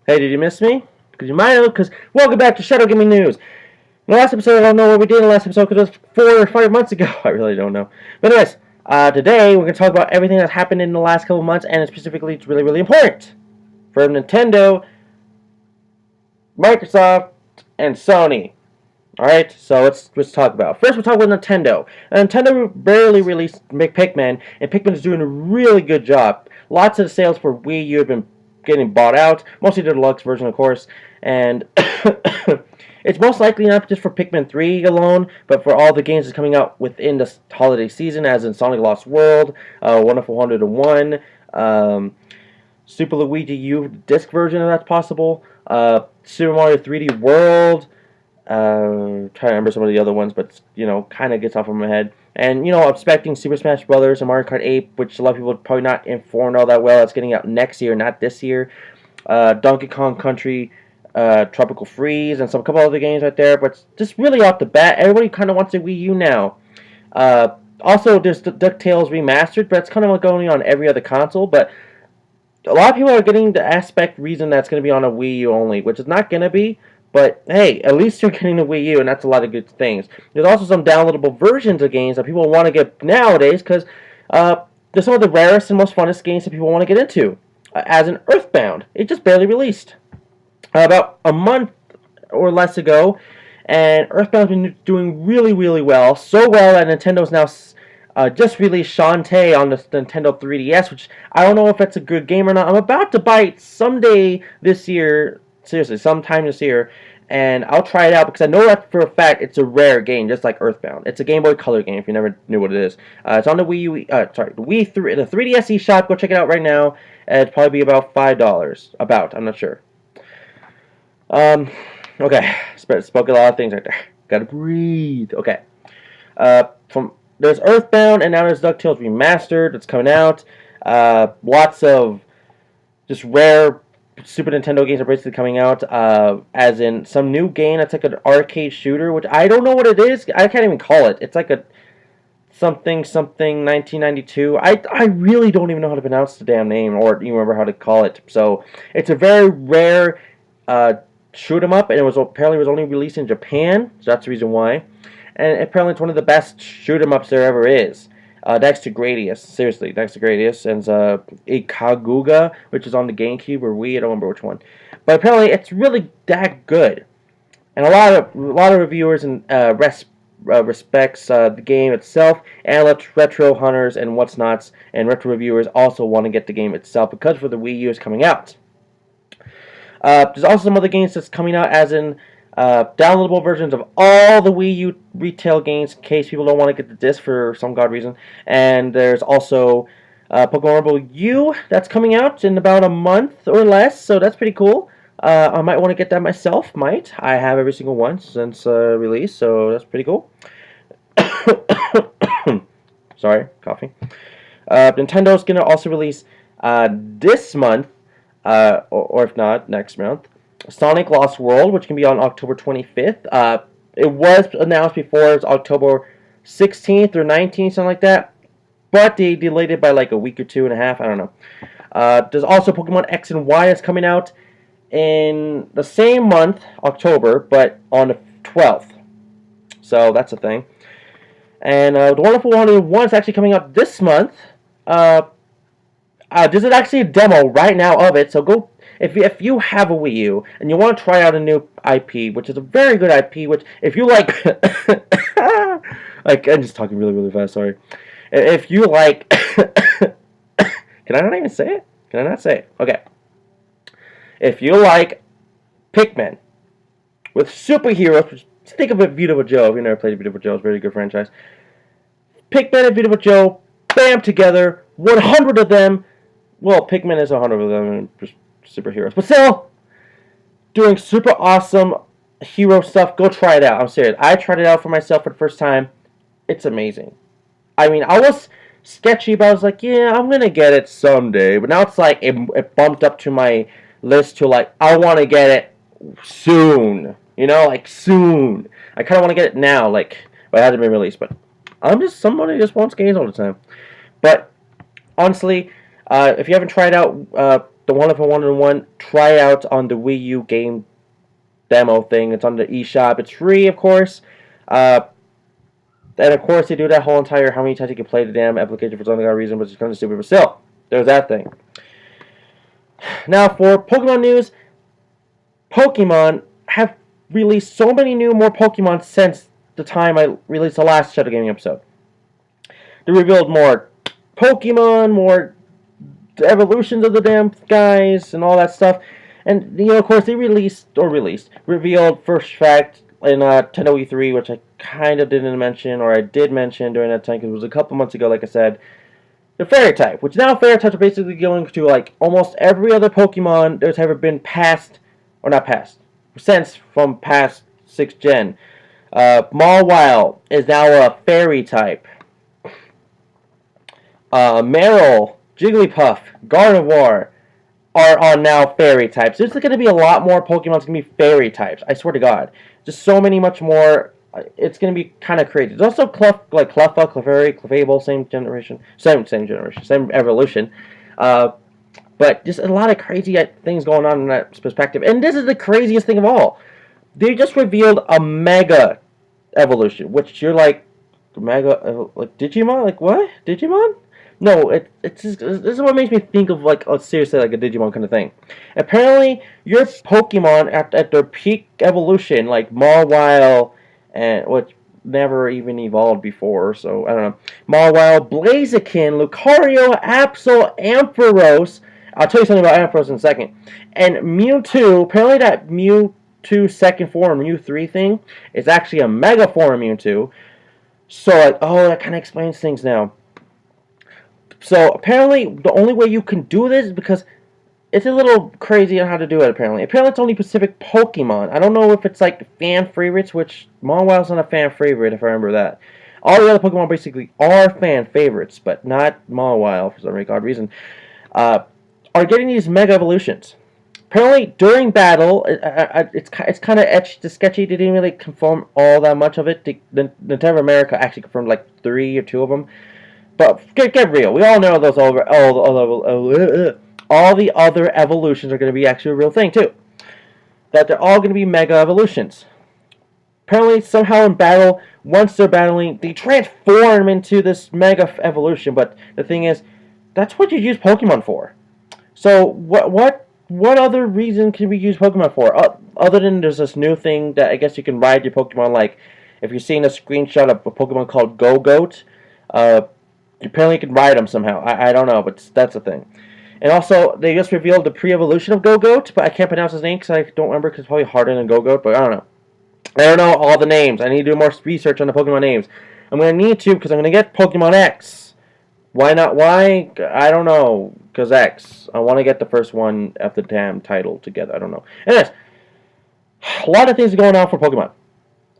Hey, did you miss me? Because you might have, because welcome back to Shadow Gaming News. In the last episode, I don't know what we did in the last episode because it was 4 or 5 months ago. I really don't know. But anyways, today we're going to talk about everything that's happened in the last couple months, and specifically it's really, really important for Nintendo, Microsoft, and Sony. Alright, so let's talk about it. First, we'll talk about Nintendo. Nintendo barely released Pikmin, and Pikmin is doing a really good job. Lots of the sales for Wii U have been getting bought out, mostly the deluxe version, of course, and it's most likely not just for Pikmin 3 alone, but for all the games that's coming out within the holiday season, as in Sonic Lost World, Wonderful 101, Super Luigi U disc version, if that's possible, Super Mario 3D World, trying to remember some of the other ones, but, you know, kind of gets off of my head. And, you know, I'm expecting Super Smash Brothers and Mario Kart 8, which a lot of people are probably not informed all that well. It's getting out next year, not this year. Donkey Kong Country, Tropical Freeze, and a couple other games right there. But just really off the bat, everybody kind of wants a Wii U now. Also, there's the DuckTales Remastered, but it's kind of going on every other console. But a lot of people are getting the aspect reason that's going to be on a Wii U only, which is not going to be. But, hey, at least you're getting a Wii U, and that's a lot of good things. There's also some downloadable versions of games that people want to get nowadays, because they're some of the rarest and most funnest games that people want to get into. As in Earthbound. It just barely released. About a month or less ago, and Earthbound's been doing really, really well. So well that Nintendo's now just released Shantae on the Nintendo 3DS, which I don't know if it's a good game or not. I'm about to buy it someday this year. Seriously, sometime this year, and I'll try it out because I know that for a fact it's a rare game, just like Earthbound. It's a Game Boy Color game, if you never knew what it is. It's on the Wii U, the Wii 3, the 3DS eShop. Go check it out right now. It'd probably be about $5. I'm not sure. Okay, spoke a lot of things right there. Gotta breathe. Okay. There's Earthbound, and now there's DuckTales Remastered. It's coming out. Lots of just rare Super Nintendo games are basically coming out, as in some new game that's like an arcade shooter, which I don't know what it is. I can't even call it. It's like a something 1992. I really don't even know how to pronounce the damn name or even remember how to call it. So it's a very rare shoot 'em up, and it was apparently only released in Japan, so that's the reason why. And apparently it's one of the best shoot 'em ups there ever is. Next to Gradius, seriously, next to Gradius, and Ikaguga, which is on the GameCube or Wii, I don't remember which one. But apparently, it's really that good, and a lot of reviewers and respects the game itself, and retro hunters and what's nots, and retro reviewers also want to get the game itself because for the Wii U is coming out. There's also some other games that's coming out, as in downloadable versions of all the Wii U retail games in case people don't want to get the disc for some god reason. And there's also Pokemon Rumble U that's coming out in about a month or less, so that's pretty cool. I might want to get that myself, I have every single one since release, so that's pretty cool. Sorry, coughing. Nintendo's going to also release this month, or if not, next month, Sonic Lost World, which can be on October 25th. It was announced before, it's October 16th or 19th, something like that. But they delayed it by like a week or 2.5, I don't know. There's also Pokemon X and Y that's coming out in the same month, October, but on the 12th. So that's a thing. And the Wonderful 101 is actually coming out this month. There's actually a demo right now of it, so go. If you have a Wii U and you want to try out a new IP, which is a very good IP, which if you like, like I'm just talking really, really fast. Sorry. If you like, can I not even say it? Can I not say it? Okay. If you like Pikmin with superheroes, which, think of it, Beautiful Joe. If you never played Beautiful Joe, it's a very good franchise. Pikmin and Beautiful Joe, bam, together, 100 of them. Well, Pikmin is 100 of them, and just superheroes, but still doing super awesome hero stuff. Go try it out. I'm serious. I tried it out for myself for the first time. It's amazing. I mean, I was sketchy, but I was like, yeah, I'm gonna get it someday. But now it's like it bumped up to my list to like I want to get it soon. You know, like soon. I kind of want to get it now, like, but it hasn't been released. But I'm just somebody who just wants games all the time. But honestly, if you haven't tried out the one-of-a-one tryout on the Wii U game demo thing. It's on the eShop. It's free, of course. And of course, they do that whole entire how many times you can play the damn application for some other reason, which is kind of stupid. But still, there's that thing. Now, for Pokemon news, Pokemon have released so many more Pokemon since the time I released the last Shadow Gaming episode. They revealed more Pokemon, more evolutions of the damn guys, and all that stuff. And, of course, they revealed First Fact in Nintendo E3, which I kind of didn't mention, or I did mention during that time, because it was a couple months ago, like I said. The Fairy type, which now Fairy types are basically going to, like, almost every other Pokemon there's ever been since from past 6th gen. Mawile is now a Fairy type. Meryl, Jigglypuff, Gardevoir are now Fairy types. There's going to be a lot more Pokemon going to be Fairy types. I swear to God. Just so many much more. It's going to be kind of crazy. There's also Cleffa, Clefairy, Clefable, same generation. Same evolution. But just a lot of crazy things going on in that perspective. And this is the craziest thing of all. They just revealed a Mega evolution, which you're like, Mega, like Digimon? Like what? Digimon? No, it's just, this is what makes me think of like, oh, seriously, like a Digimon kind of thing. Apparently, your Pokemon at their peak evolution, like Mawile, and which never even evolved before, so I don't know. Mawile, Blaziken, Lucario, Absol, Ampharos. I'll tell you something about Ampharos in a second. And Mewtwo, apparently that Mewtwo second form, Mew3 thing, is actually a Mega form Mewtwo. So, like, oh, that kind of explains things now. So, apparently, the only way you can do this is because it's a little crazy on how to do it, apparently. Apparently, it's only Pacific Pokemon. I don't know if it's, like, fan favorites, which Mawile's not a fan favorite, if I remember that. All the other Pokemon basically are fan favorites, but not Mawile, for some odd reason, are getting these Mega Evolutions. Apparently, during battle, it's kind of sketchy. They didn't really confirm all that much of it. Nintendo of America actually confirmed, like, 3 or 2 of them. But get real. We all know those all the other evolutions are going to be actually a real thing too. That they're all going to be Mega Evolutions. Apparently, somehow in battle, once they're battling, they transform into this Mega Evolution. But the thing is, that's what you use Pokemon for. So what other reason can we use Pokemon for? Other than there's this new thing that I guess you can ride your Pokemon. Like if you're seeing a screenshot of a Pokemon called Go-Goat. Apparently you can ride them somehow. I don't know, but that's a thing. And also, they just revealed the pre-evolution of Go-Goat, but I can't pronounce his name because I don't remember because it's probably harder than Go-Goat, but I don't know. I don't know all the names. I need to do more research on the Pokemon names. I'm going to need to because I'm going to get Pokemon X. Why not? Why? I don't know. Because X. I want to get the first one of the damn title together. I don't know. Anyways, a lot of things are going on for Pokemon.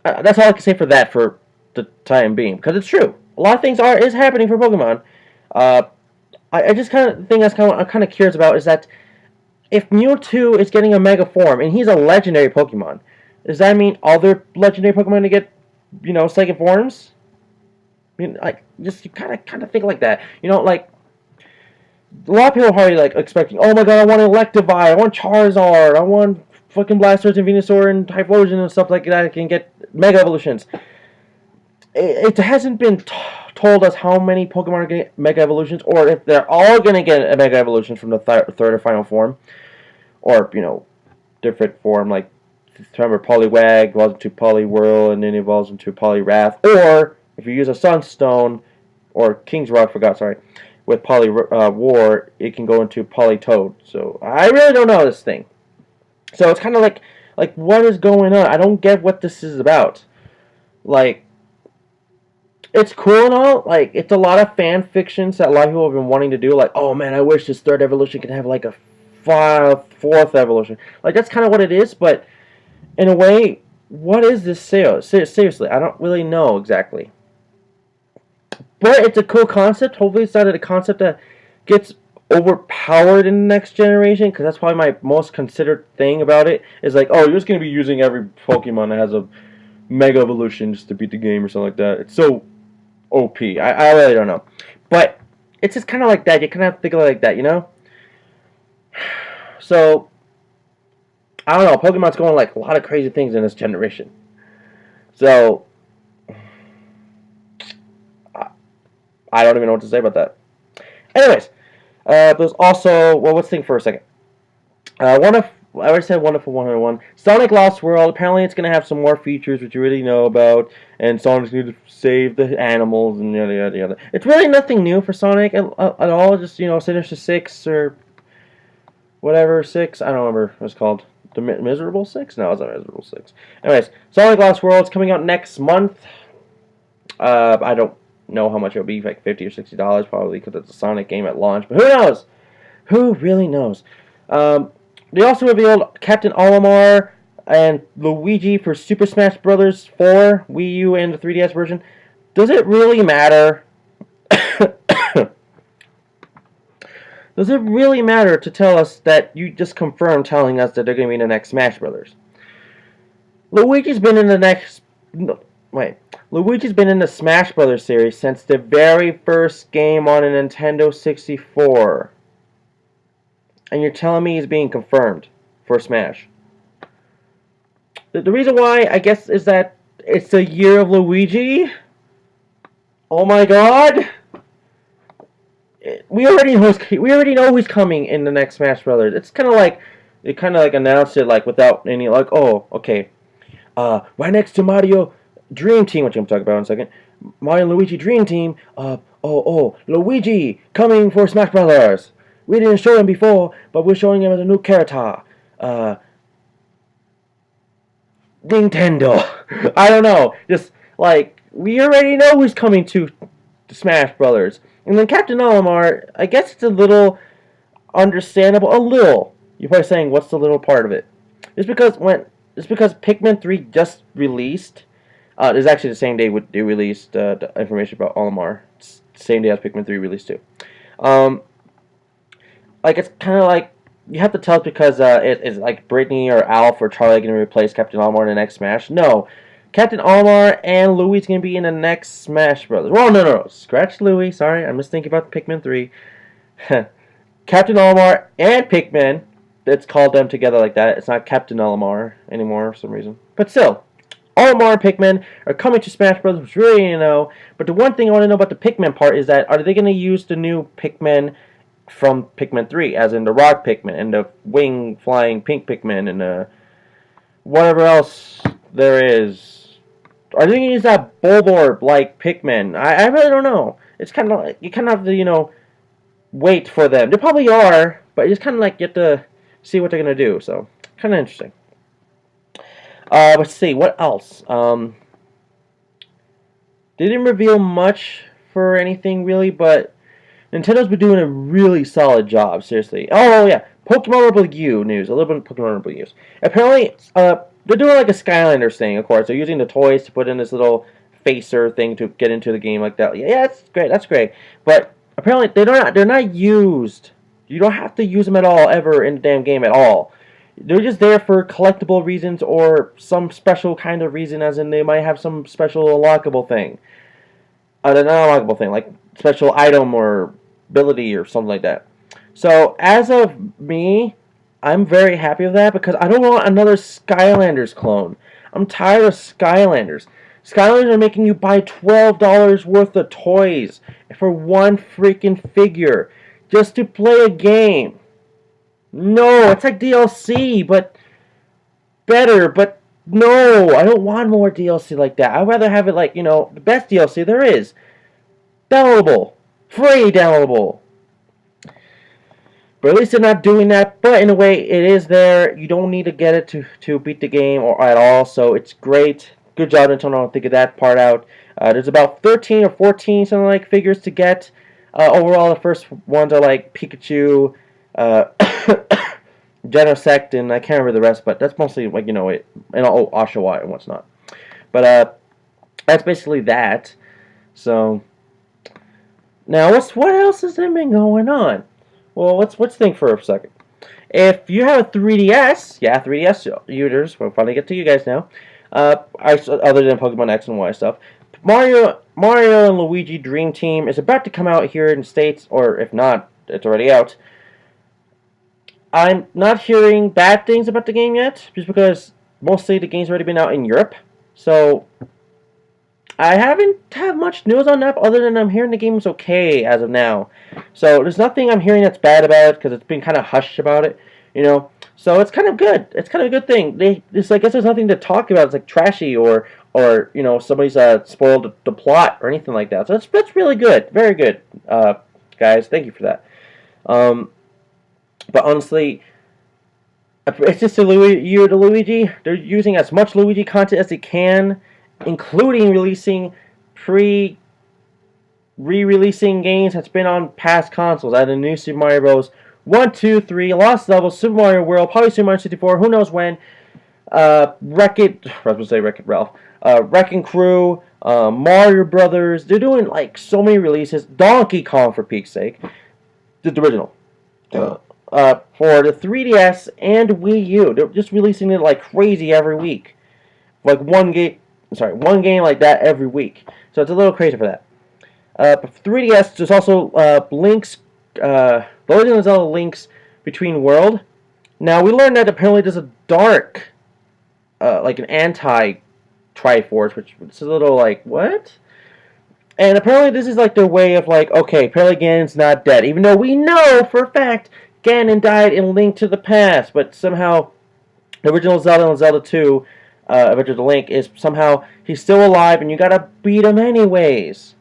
That's all I can say for that for the time being, because it's true. A lot of things is happening for Pokemon. I just kind of think I'm kind of curious about is that if Mewtwo is getting a Mega form and he's a legendary Pokemon, does that mean other legendary Pokemon to get, second forms? I mean, like, just you kind of think like that. Like a lot of people are already like expecting, oh my god, I want Electivire, I want Charizard, I want fucking Blastoise and Venusaur and Typhlosion and stuff like that. I can get Mega Evolutions. It hasn't been told us how many Pokemon are getting Mega Evolutions, or if they're all going to get a Mega Evolution from the third or final form, or different form. Like remember, Poliwag evolves into Poliwhirl and then evolves into Poliwrath, or if you use a Sunstone or King's Rock, with Poliwar, it can go into Politoed. So I really don't know this thing. So it's kind of like what is going on? I don't get what this is about. Like, it's cool and all. Like, it's a lot of fan fictions that a lot of people have been wanting to do. Like, oh man, I wish this third evolution could have like a fourth evolution. Like, that's kind of what it is. But in a way, what is this seriously? I don't really know exactly. But it's a cool concept. Hopefully, it's not a concept that gets overpowered in the next generation, because that's probably my most considered thing about it, is like, oh, you're just going to be using every Pokemon that has a Mega Evolution just to beat the game or something like that. It's so OP. I really don't know. But it's just kind of like that. You kind of have to think of it like that, So I don't know. Pokemon's going like a lot of crazy things in this generation. So I don't even know what to say about that. Anyways, there's also let's think for a second. I already said Wonderful 101. Sonic Lost World. Apparently, it's gonna have some more features which you already know about, and Sonic's going to save the animals and yada yada yada. It's really nothing new for Sonic at all. Just Sinister Six or whatever 6. I don't remember what it's called. The Miserable Six? No, it's not Miserable Six. Anyways, Sonic Lost World is coming out next month. I don't know how much it'll be, like $50 or $60 probably, because it's a Sonic game at launch. But who knows? Who really knows? They also revealed Captain Olimar and Luigi for Super Smash Bros. 4, Wii U, and the 3DS version. Does it really matter? Does it really matter to tell us that you just confirmed telling us that they're going to be in the next Smash Brothers? Luigi's been in the next... No, wait. Luigi's been in the Smash Brothers series since the very first game on a Nintendo 64. And you're telling me he's being confirmed for Smash. The reason why, I guess, is that it's the year of Luigi. Oh my god! We already know who's coming in the next Smash Brothers. It's kind of like they announced it like without any like, oh, okay, right next to Mario Dream Team, which I'm talking about in a second. Mario and Luigi Dream Team. Luigi coming for Smash Brothers. We didn't show him before, but we're showing him as a new character. Nintendo. I don't know. Just like we already know who's coming to Smash Brothers. And then Captain Olimar, I guess it's a little understandable. A little. You're probably saying, what's the little part of it? It's because Pikmin 3 just released. It's actually the same day they released the information about Olimar. It's the same day as Pikmin 3 released too. Like it's kind of like you have to tell it because it's like Brittany or Alf or Charlie going to replace Captain Olimar in the next Smash. No. Captain Olimar and Louie's going to be in the next Smash Brothers. Well, no. Scratch Louie. Sorry, I'm just thinking about Pikmin 3. Captain Olimar and Pikmin. It's called them together like that. It's not Captain Olimar anymore for some reason. But still, Olimar and Pikmin are coming to Smash Brothers, which really know. But the one thing I want to know about the Pikmin part is that are they going to use the new Pikmin from Pikmin 3, as in the rock Pikmin and the wing flying pink Pikmin and whatever else there is? Are they going to use that Bulborb like Pikmin? I really don't know. It's kind of like, you kind of have to, wait for them. They probably are, but you just kind of like get to see what they're going to do. So, kind of interesting. Let's see, what else? They didn't reveal much for anything really, but Nintendo's been doing a really solid job, seriously. Oh, yeah, Pokemon Rebel U news. A little bit of Pokemon Rebel U. Apparently, they're doing like a Skylanders thing, of course. They're using the toys to put in this little facer thing to get into the game like that. Yeah, that's great. That's great. But apparently, they're not used. You don't have to use them at all, ever, in the damn game at all. They're just there for collectible reasons or some special kind of reason, as in they might have some special unlockable thing. Not unlockable thing, like special item or ability or something like that. So, as of me, I'm very happy with that because I don't want another Skylanders clone. I'm tired of Skylanders. Skylanders are making you buy $12 worth of toys for one freaking figure just to play a game. No, it's like DLC, but better, but no, I don't want more DLC like that. I'd rather have it like, the best DLC there is. Downloadable. Free downloadable. But at least they're not doing that. But in a way, it is there. You don't need to get it to beat the game or at all. So it's great. Good job, Nintendo. I'll figure that part out. There's about 13 or 14 something like figures to get. Overall, the first ones are like Pikachu, Genosect, and I can't remember the rest. But that's mostly like and Oshawott and what's not. But that's basically that. So now what else has there been going on? Well, let's think for a second. If you have a 3DS, 3DS users, we'll finally get to you guys now. Other than Pokemon X and Y stuff, Mario and Luigi Dream Team is about to come out here in the States, or if not, it's already out. I'm not hearing bad things about the game yet, just because mostly the game's already been out in Europe. So I haven't had much news on that other than I'm hearing the game is okay as of now. So there's nothing I'm hearing that's bad about it because it's been kind of hushed about it, you know. So it's kind of good. It's kind of a good thing. It's like I guess there's nothing to talk about. It's like trashy or you know somebody's spoiled the plot or anything like that. So that's really good. Very good, guys. Thank you for that. Um, but honestly, it's just the year to Luigi. They're using as much Luigi content as they can, including releasing re-releasing games that's been on past consoles. Either new Super Mario Bros. 1, 2, 3, Lost Levels, Super Mario World, probably Super Mario 64, who knows when. Wreck-It, I was going to say Wreck-It Ralph. Wrecking Crew, Mario Brothers. They're doing like so many releases. Donkey Kong, for peak's sake. The original. For the 3DS and Wii U. They're just releasing it like crazy every week. Like one game like that every week. So it's a little crazy for that. But for 3DS, there's also Link's, The Legend of Zelda Link's Between World. Now, we learned that apparently there's a dark, like an anti-Triforce, which is a little like, what? And apparently this is like their way of like, okay, apparently Ganon's not dead. Even though we know for a fact Ganon died in Link to the Past, but somehow the original Zelda and Zelda 2, Adventure of the Link, is somehow he's still alive and you gotta beat him anyways.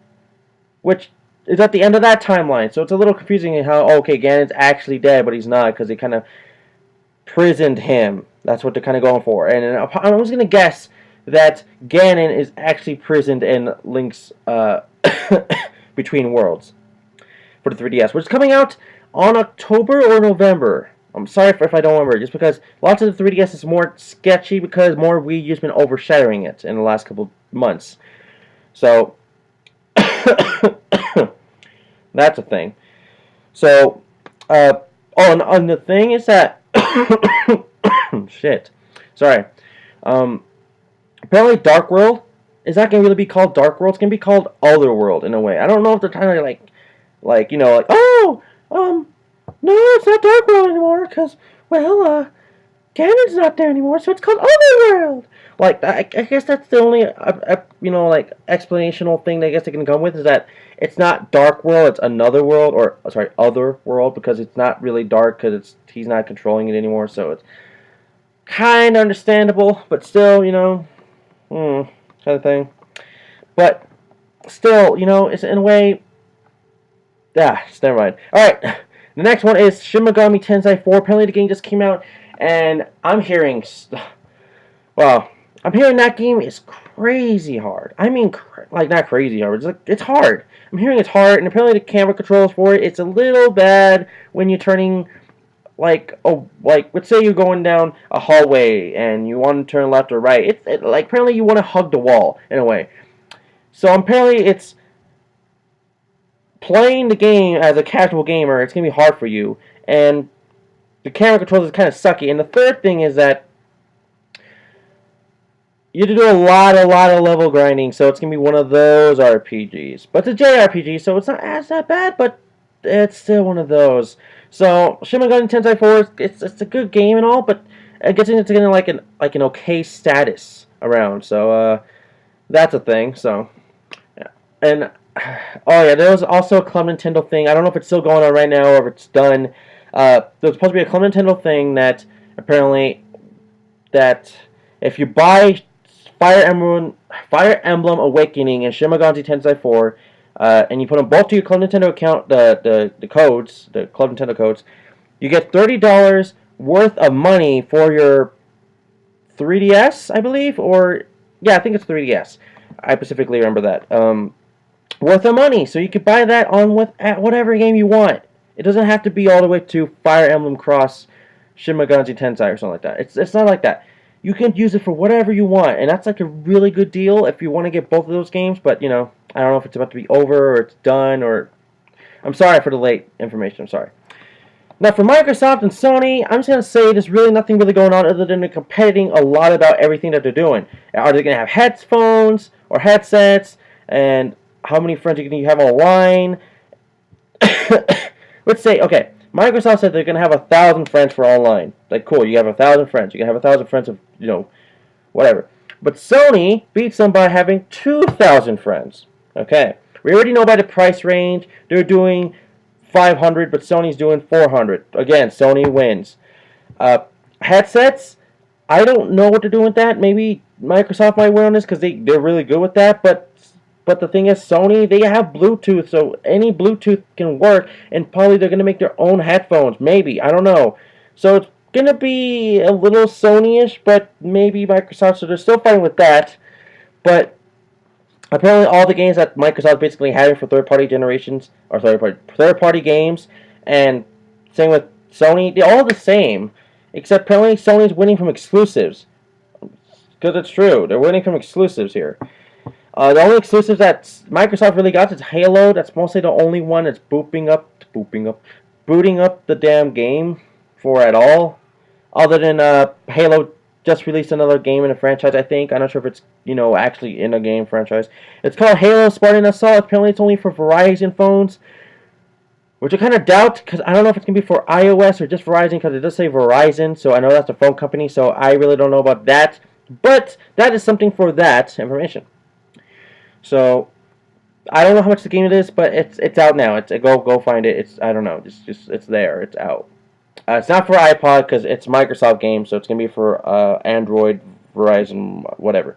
Which is at the end of that timeline, so it's a little confusing in how, okay, Ganon's actually dead, but he's not, because they kind of prisoned him. That's what they're kind of going for. And I was going to guess that Ganon is actually prisoned in Link's Between Worlds for the 3DS, which is coming out on October or November. I'm sorry if I don't remember, just because lots of the 3DS is more sketchy because more Wii U's been overshadowing it in the last couple months. So, that's a thing. So, and the thing is that, shit, sorry, apparently Dark World is not going to really be called Dark World, it's going to be called Other World in a way. I don't know if they're trying to, like, you know, like, oh, no, it's not Dark World anymore, because, well, Ganon's not there anymore, so it's called Other World. Like, I guess that's the only, you know, like, explanational thing that I guess they can come with, is that it's not Dark World, it's Another World, or, sorry, Other World, because it's not really dark, because he's not controlling it anymore, so it's kind of understandable, but still, you know, kind of thing. But, still, you know, it's in a way, never mind. Alright, the next one is Shin Megami Tensei 4, apparently the game just came out, and I'm hearing, well, I'm hearing that game is crazy hard. I mean, like, not crazy hard, it's hard. I'm hearing it's hard, and apparently the camera controls for it, it's a little bad when you're turning, like, let's say you're going down a hallway, and you want to turn left or right. Like, apparently you want to hug the wall, in a way. So, apparently it's playing the game as a casual gamer, it's going to be hard for you, and the camera controls is kind of sucky. And the third thing is that you have to do a lot of level grinding, so it's going to be one of those RPGs. But it's a JRPG, so it's not as that bad, but it's still one of those. So, Shin Megami Tensei 4, it's a good game and all, but I guess it's getting like an okay status around. So, that's a thing, so, yeah. And, oh yeah, there was also a Club Nintendo thing. I don't know if it's still going on right now or if it's done. There's supposed to be a Club Nintendo thing that, apparently, that if you buy Fire Emblem Awakening and Shin Megami Tensei 4, and you put them both to your Club Nintendo account, the codes, the Club Nintendo codes, you get $30 worth of money for your 3DS, I believe, or, yeah, I think it's 3DS. I specifically remember that. Worth of money, so you can buy that at whatever game you want. It doesn't have to be all the way to Fire Emblem Cross Shin Megami Tensei or something like that. It's not like that. You can use it for whatever you want, and that's like a really good deal if you want to get both of those games, but, you know, I don't know if it's about to be over or it's done, or... I'm sorry for the late information, I'm sorry. Now, for Microsoft and Sony, I'm just going to say there's really nothing really going on other than they're competing a lot about everything that they're doing. Are they going to have headphones or headsets, and how many friends can you have online? Let's say, okay, Microsoft said they're gonna have 1,000 friends for online. Like, cool, you have 1,000 friends. You can have 1,000 friends of, whatever. But Sony beats them by having 2,000 friends. Okay, we already know by the price range. They're doing 500, but Sony's doing 400. Again, Sony wins. Headsets, I don't know what to do with that. Maybe Microsoft might win on this because they're really good with that. But the thing is, Sony, they have Bluetooth, so any Bluetooth can work, and probably they're going to make their own headphones. Maybe, I don't know. So it's going to be a little Sony-ish, but maybe Microsoft, so they're still fighting with that. But apparently all the games that Microsoft basically having for third-party generations, or third-party games, and same with Sony, they're all the same, except apparently Sony's winning from exclusives. Because it's true, they're winning from exclusives here. The only exclusives that Microsoft really got is Halo. That's mostly the only one that's booting up the damn game for at all. Other than Halo just released another game in a franchise, I think. I'm not sure if it's actually in a game franchise. It's called Halo Spartan Assault. Apparently, it's only for Verizon phones, which I kind of doubt because I don't know if it's gonna be for iOS or just Verizon because it does say Verizon. So I know that's a phone company. So I really don't know about that. But that is something for that information. So I don't know how much the game it is, but it's out now. Go find it. I don't know. It's there. It's out. It's not for iPod because it's Microsoft game, so it's gonna be for Android, Verizon, whatever.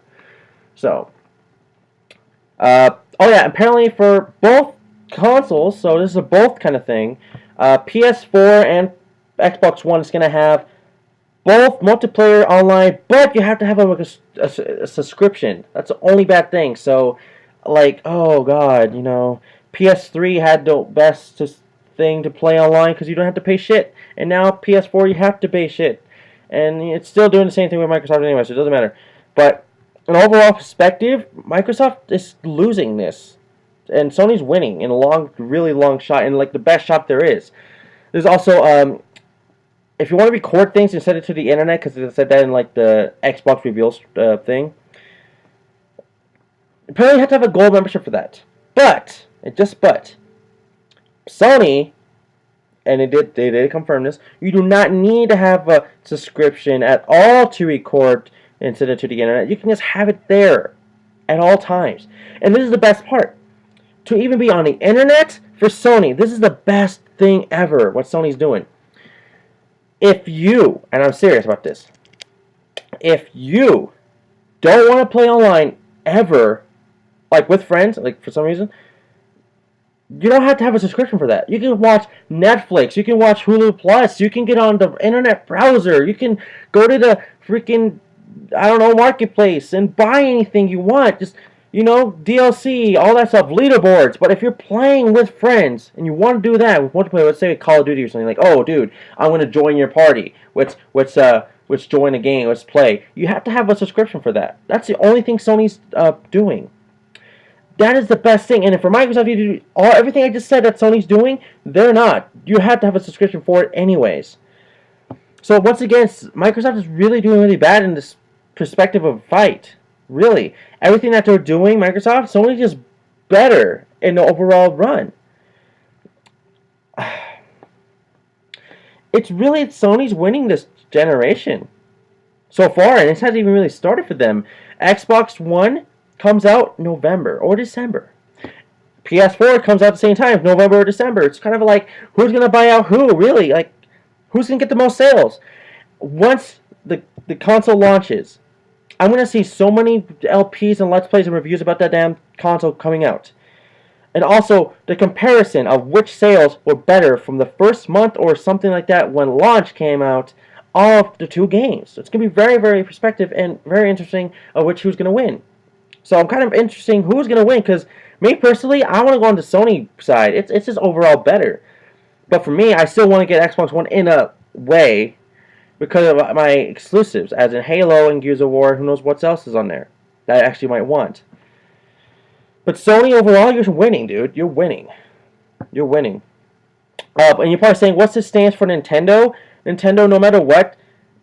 So, oh yeah, apparently for both consoles. So this is a both kind of thing. PS4 and Xbox One is gonna have both multiplayer online, but you have to have a subscription. That's the only bad thing. So, like, oh god, PS3 had the best thing to play online because you don't have to pay shit, and now PS4 you have to pay shit, and it's still doing the same thing with Microsoft anyway, so it doesn't matter. But in an overall perspective, Microsoft is losing this, and Sony's winning in a really long shot, and like the best shot there is. There's also if you want to record things and send it to the internet, because it said that in like the Xbox reveals thing, apparently you have to have a gold membership for that. But Sony, and they did confirm this, you do not need to have a subscription at all to record and send it to the internet. You can just have it there at all times. And this is the best part. To even be on the internet for Sony, this is the best thing ever, what Sony's doing. If you, and I'm serious about this, if you don't want to play online ever, like with friends, like for some reason, you don't have to have a subscription for that. You can watch Netflix, you can watch Hulu Plus, you can get on the internet browser, you can go to the freaking, marketplace and buy anything you want. Just, DLC, all that stuff, leaderboards. But if you're playing with friends and you want to do that with multiplayer, let's say Call of Duty or something, like, oh, dude, I'm going to join your party. Let's join a game. Let's play. You have to have a subscription for that. That's the only thing Sony's doing. That is the best thing. And for Microsoft, you do everything I just said that Sony's doing, they're not. You have to have a subscription for it anyways. So once again, Microsoft is really doing really bad in this perspective of fight. Really. Everything that they're doing, Microsoft, Sony's just better in the overall run. It's really Sony's winning this generation so far, and this hasn't even really started for them. Xbox One comes out November or December. PS4 comes out at the same time, November or December. It's kind of like, who's going to buy out who, really? Like, who's going to get the most sales? Once the console launches, I'm going to see so many LPs and Let's Plays and reviews about that damn console coming out. And also, the comparison of which sales were better from the first month or something like that when launch came out of the two games. So it's going to be very, very perspective and very interesting of who's going to win. So I'm kind of interesting who's going to win, because me personally, I want to go on the Sony side. It's just overall better. But for me, I still want to get Xbox One in a way, because of my exclusives, as in Halo and Gears of War. Who knows what else is on there that I actually might want. But Sony overall, you're winning, dude. You're winning. You're winning. And you're probably saying, what's this stands for Nintendo? Nintendo, no matter what,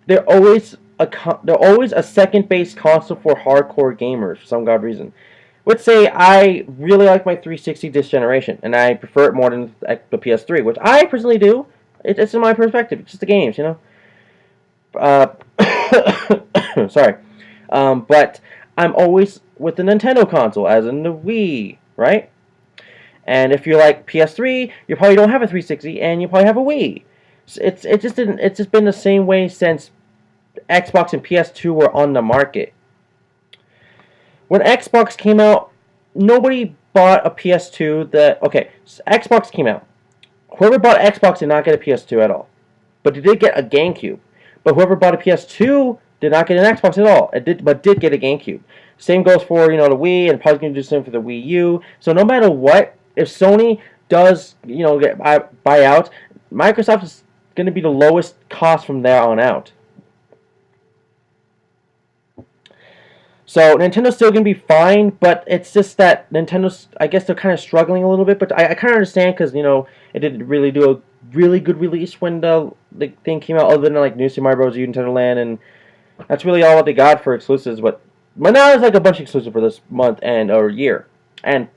they're always a second-base console for hardcore gamers for some god reason. Let's say I really like my 360 this generation, and I prefer it more than the PS3, which I personally do. It's in my perspective. It's just the games, you know. Uh, sorry, but I'm always with the Nintendo console, as in the Wii, right? And if you're like PS3, you probably don't have a 360, and you probably have a Wii. So it's just been the same way since Xbox and PS2 were on the market. When Xbox came out, nobody bought a PS2 that... Okay, so Xbox came out. Whoever bought Xbox did not get a PS2 at all. But they did get a GameCube. But whoever bought a PS2 did not get an Xbox at all. But did get a GameCube. Same goes for, the Wii, and probably going to do the same for the Wii U. So no matter what, if Sony does, buy out, Microsoft is going to be the lowest cost from there on out. So Nintendo's still going to be fine, but it's just that Nintendo's, I guess they're kind of struggling a little bit, but I kind of understand because, it didn't really do a really good release when the thing came out, other than like New Super Mario Bros. U, Nintendo Land, and that's really all what they got for exclusives, but now there's like a bunch of exclusives for this month or year, and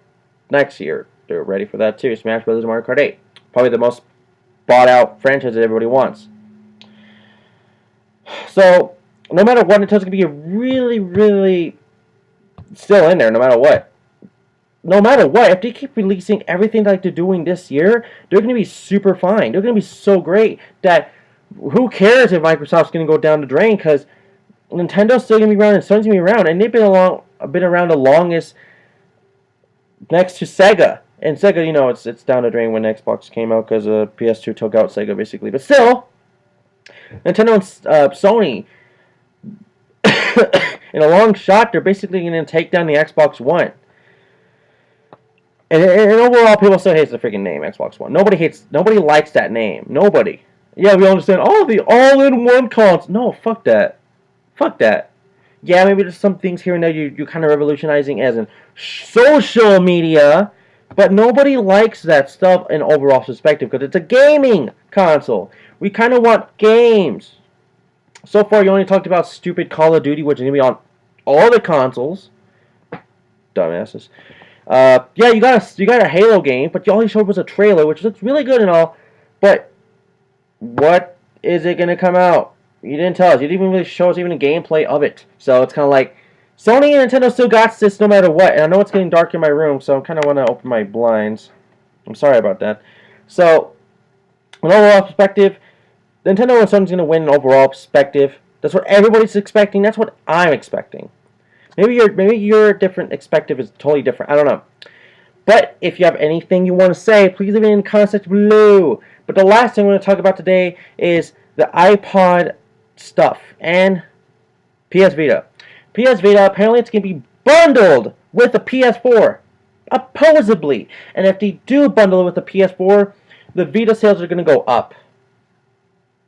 next year they're ready for that too. Smash Bros. Mario Kart 8, probably the most bought out franchise that everybody wants. So no matter what, Nintendo's going to be really, really still in there no matter what. No matter what, if they keep releasing everything like they're doing this year, they're going to be super fine. They're going to be so great that who cares if Microsoft's going to go down the drain, because Nintendo's still going to be around and Sony's going to be around, and they've been around the longest next to Sega. And Sega, it's down the drain when Xbox came out because PS2 took out Sega basically. But still, Nintendo and Sony, in a long shot, they're basically going to take down the Xbox One. And overall, people still hate the freaking name, Xbox One. Nobody likes that name. Nobody. Yeah, we understand, the all-in-one console. No, fuck that. Fuck that. Yeah, maybe there's some things here and there you're kind of revolutionizing as in social media, but nobody likes that stuff in overall perspective because it's a gaming console. We kind of want games. So far, you only talked about stupid Call of Duty, which is going to be on all the consoles. Dumbasses. Yeah, you got a Halo game, but all you showed was a trailer, which looks really good and all. But what is it gonna come out? You didn't tell us. You didn't even really show us even a gameplay of it. So it's kind of like Sony and Nintendo still got this no matter what. And I know it's getting dark in my room, so I kind of want to open my blinds. I'm sorry about that. So, an overall perspective, Nintendo and Sony's gonna win an overall perspective. That's what everybody's expecting. That's what I'm expecting. Maybe your different perspective is totally different. I don't know. But if you have anything you want to say, please leave it in the comment section below. But the last thing I'm going to talk about today is the iPod stuff and PS Vita. PS Vita, apparently it's going to be bundled with the PS4. Supposedly. And if they do bundle it with the PS4, the Vita sales are going to go up.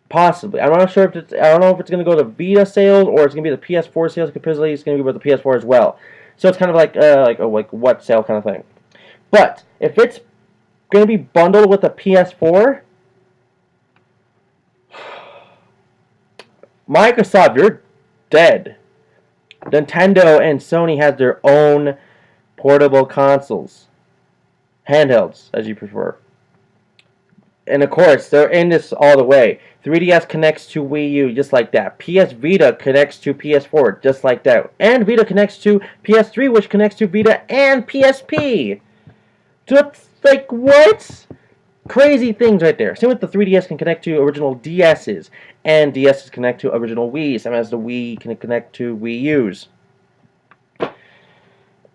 Possibly. I'm not sure if I don't know if it's going to go to Vita sales or it's going to be the PS4 sales. Supposedly it's going to be with the PS4 as well. So it's kind of like what sale kind of thing. But if it's going to be bundled with the PS4, Microsoft, you're dead. Nintendo and Sony has their own portable consoles. Handhelds, as you prefer. And of course, they're in this all the way. 3DS connects to Wii U just like that. PS Vita connects to PS4 just like that. And Vita connects to PS3, which connects to Vita and PSP. So it's like, what? Crazy things right there. Same with the 3DS can connect to original DS's. And DS's connect to original Wii's. Same as the Wii can connect to Wii U's.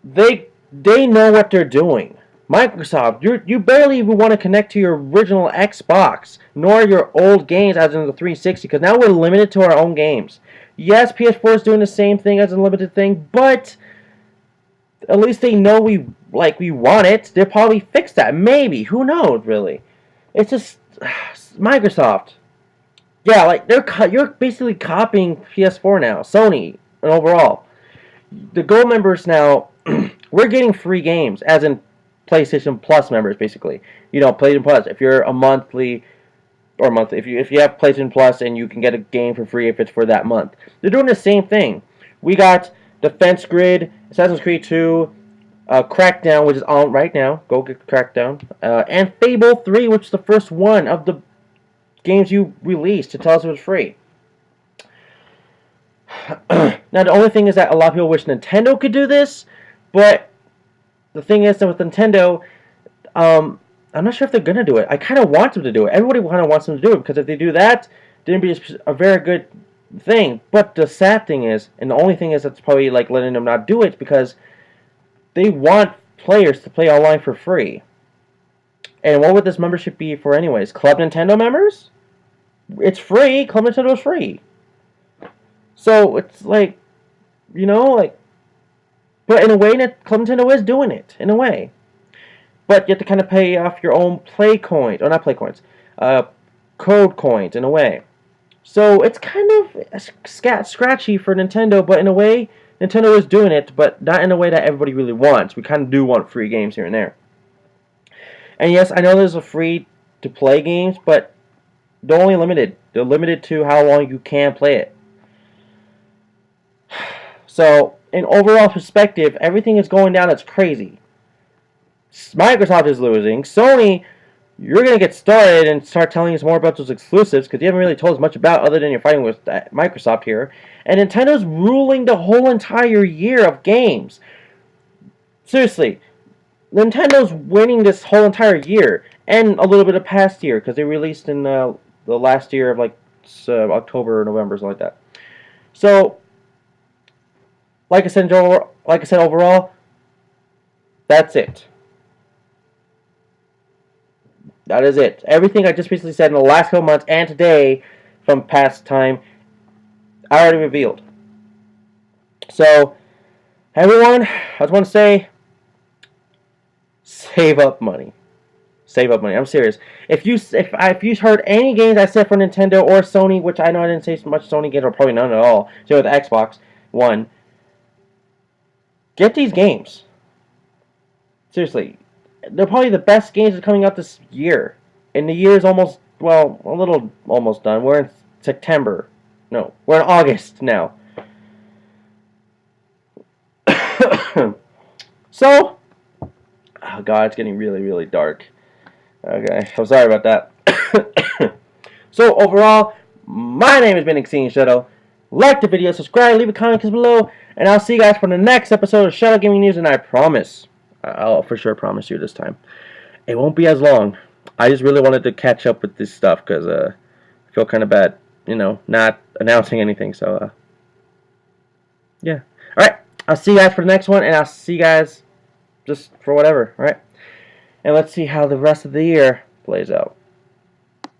They know what they're doing. Microsoft, you barely even want to connect to your original Xbox, nor your old games as in the 360, because now we're limited to our own games. Yes, PS4 is doing the same thing as a limited thing, but at least they know we want it. They'll probably fix that. Maybe. Who knows, really? It's just Microsoft. Yeah, you're basically copying PS4 now, Sony, and overall. The Gold members now, we're getting free games, as in PlayStation Plus members, basically. PlayStation Plus. If you're a monthly if you have PlayStation Plus, and you can get a game for free if it's for that month. They're doing the same thing. We got Defense Grid, Assassin's Creed 2, Crackdown, which is on right now. Go get Crackdown. And Fable 3, which is the first one of the games you released to tell us it was free. Now, the only thing is that a lot of people wish Nintendo could do this, but the thing is that with Nintendo, I'm not sure if they're gonna do it. I kind of want them to do it. Everybody kind of wants them to do it because if they do that, then it'd be a very good thing. But the sad thing is, and the only thing is that's probably like letting them not do it because they want players to play online for free. And what would this membership be for anyways? Club Nintendo members? It's free. Club Nintendo is free. So it's like, you know, like, but in a way, Club Nintendo is doing it in a way. But you have to kind of pay off your own play coins, or not play coins, code coins in a way. So it's kind of scratchy for Nintendo, but in a way, Nintendo is doing it, but not in a way that everybody really wants. We kind of do want free games here and there. And yes, I know there's a free-to-play games, but they're only limited. They're limited to how long you can play it. So, in overall perspective, everything is going down. It's crazy. Microsoft is losing. Sony, you're going to get started and start telling us more about those exclusives because you haven't really told us much about other than you're fighting with Microsoft here. And Nintendo's ruling the whole entire year of games. Seriously, Nintendo's winning this whole entire year and a little bit of past year because they released in the last year of like October or November, something like that. So, like I said overall, that's it. That is it. Everything I just basically said in the last couple months and today from past time, I already revealed. So, everyone, I just want to say, save up money. Save up money. I'm serious. If you heard any games I said for Nintendo or Sony, which I know I didn't say so much Sony games, or probably none at all, so with the Xbox One, get these games. Seriously. They're probably the best games that are coming out this year. And the year is almost, well, a little almost done. We're in September. No, we're in August now. So, oh god, it's getting really, really dark. Okay, I'm sorry about that. So, overall, my name has been Exceeding Shadow. Like the video, subscribe, leave a comment below, and I'll see you guys for the next episode of Shadow Gaming News, and I promise, I'll for sure promise you this time, it won't be as long. I just really wanted to catch up with this stuff, because I feel kind of bad, you know, not announcing anything, so, yeah. Alright, I'll see you guys for the next one, and I'll see you guys just for whatever, alright? And let's see how the rest of the year plays out.